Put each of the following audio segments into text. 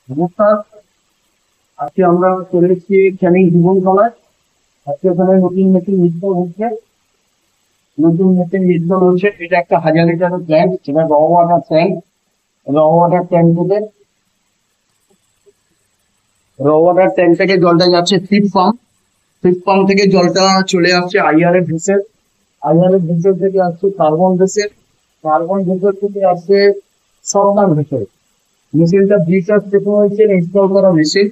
নমস্কার। আজকে আমরা চলে এসেছি ক্যানিং জীবন কলায়। আজকে ওখানে নতুন নতুন ইনস্টল হচ্ছে। এটা একটা 1000 লিটারের ট্যাঙ্ক, সেটা র ওয়াটার ট্যাঙ্ক। র ওয়াটার ট্যাঙ্ক থেকে জলটা যাচ্ছে ফিট পাম্প থেকে জলটা চলে আসছে আইআরএফ ভেসেল থেকে আসছে কার্বন ভেসেল থেকে আসছে সফটওয়্যার ভেসেল। মেশিনটা ব্রিটার টেকনোলজির ইনস্টল করা মেশিন।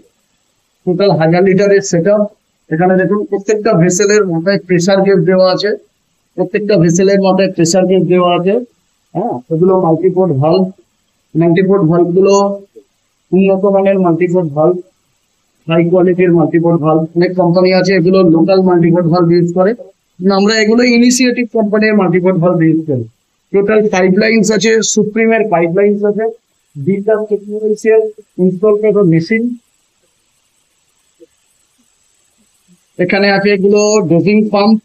টোটাল 1000 লিটারের সেট আপ। এখানে দেখুন প্রত্যেকটা ভেসেলের মাথায় প্রেসার গেজ দেওয়া আছে। হ্যাঁ, এগুলো মাল্টিপোর্ট ভালভ গুলো উন্নত মানের মাল্টিপোর্ট ভালভ, হাই কোয়ালিটির মাল্টিপোর্ট ভালভ। অনেক কোম্পানি আছে এগুলো লোকাল মাল্টিপোর্ট ভালভ ইউজ করে, কিন্তু আমরা এগুলো ইনিশিয়েটিভ কোম্পানির মাল্টিপোর্ট ভালভ ইউজ করি। টোটাল পাইপলাইন্স আছে, সুপ্রিমের পাইপলাইন্স আছে, ডিজিটাল টেকনোলজির ইনস্টল করা মেশিন। এখানে আছে এগুলো ডোজিং পাম্প,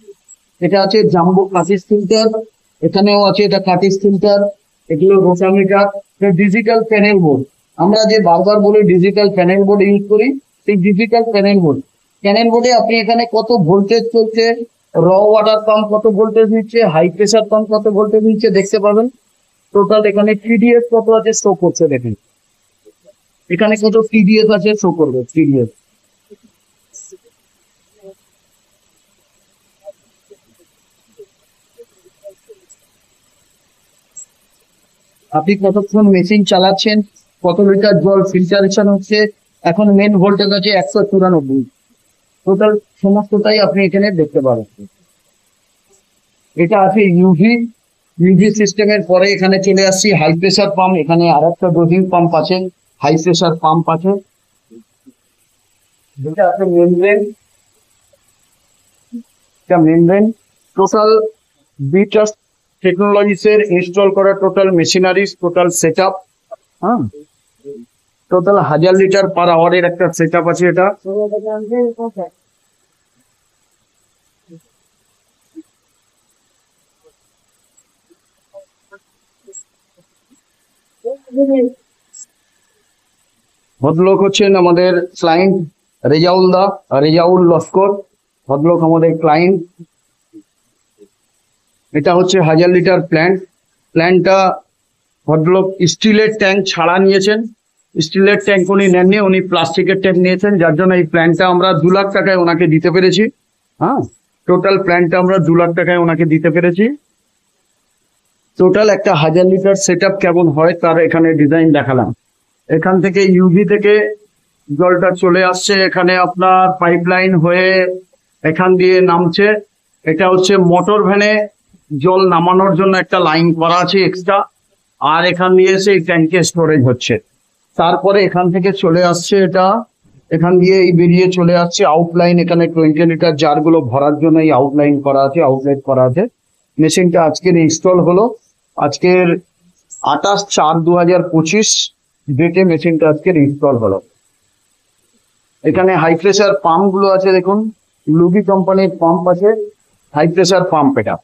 এটা আছে জাম্বো কাটিস ফিল্টার, এখানেও আছে এটা কাটিস ফিল্টার, এগুলো রোটামিটার, ডিজিটাল প্যানেল বোর্ড। আমরা যে বারবার বলি ডিজিটাল প্যানেল বোর্ড ইউজ করি, সেই ডিজিটাল প্যানেল বোর্ডে আপনি এখানে কত ভোল্টেজ চলছে, র ওয়াটার পাম্প কত ভোল্টেজ নিচ্ছে, হাই প্রেসার পাম্প কত ভোল্টেজ নিচ্ছে দেখতে পাবেন। টোটাল এখানে টিডিএস কত আছে শো করছে, দেখেন এখানে কত টিডিএস আছে শো করবে। টিডিএস আপনি কতক্ষণ মেশিন চালাচ্ছেন, কত লিটার জল ফিল্টারেশন হচ্ছে, এখন মেন ভোল্টেজ আছে 194। টোটাল সমস্তটাই আপনি এখানে দেখতে পাবেন। এটা আছে ইউভি সিস্টেমের পরে এখানে চলে আসছি হাই প্রেসার পাম্প। এখানে আর একটা ডোজিং পাম্প আছে, হাই প্রেসার পাম্প আছে। যেটা আছে মেমব্রেন। টোটাল বিটা টেকনোলজিস এর ইনস্টল করা total machineries, total set up. হ্যাঁ, টোটাল 1000 লিটার পার আওয়ারের একটা সেট আপ আছে এটা। ভদ্রলোক হচ্ছেন আমাদের ক্লায়েন্ট রেজাউল লস্কর, ভদ্রলোক আমাদের ক্লায়েন্ট। এটা হচ্ছে 1000 লিটার প্ল্যান্টটা ভদ্রলোক স্টিলের ট্যাঙ্ক ছাড়া নিয়েছেন। স্টিলের ট্যাঙ্ক উনি নেননি, উনি প্লাস্টিকের ট্যাঙ্ক নিয়েছেন, যার জন্য এই প্ল্যান্টটা আমরা 2 লাখ টাকায় ওনাকে দিতে পেরেছি। হ্যাঁ, টোটাল প্ল্যান্টটা আমরা 2 লাখ টাকায় ওনাকে দিতে পেরেছি। টোটাল একটা 1000 লিটার সেট আপ কেমন হয় তার এখানে ডিজাইন দেখালাম। এখান থেকে ইউভি থেকে জলটা চলে আসছে, এখানে আপনার পাইপলাইন হয়ে এখান দিয়ে নামছে। এটা হচ্ছে মোটর ভ্যানে জল নামানোর জন্য একটা লাইন করা আছে এক্সট্রা, আর এখান দিয়ে এসে এই ট্যাঙ্কে স্টোরেজ হচ্ছে। তারপরে এখান থেকে চলে আসছে এটা, এখান দিয়ে এই বেরিয়ে চলে আসছে আউটলাইন। এখানে 20 লিটার জার গুলো ভরার জন্য এই আউটলেট করা আছে। মেশিনটা আজকের ইনস্টল হলো, আজকের 28/4/2025 ডেটে মেশিনটা আজকের ইনস্টল হলো। এখানে হাই প্রেসার পাম্প গুলো আছে, দেখুন লুবি কোম্পানির পাম্প আছে, হাই প্রেসার পাম্প এটা।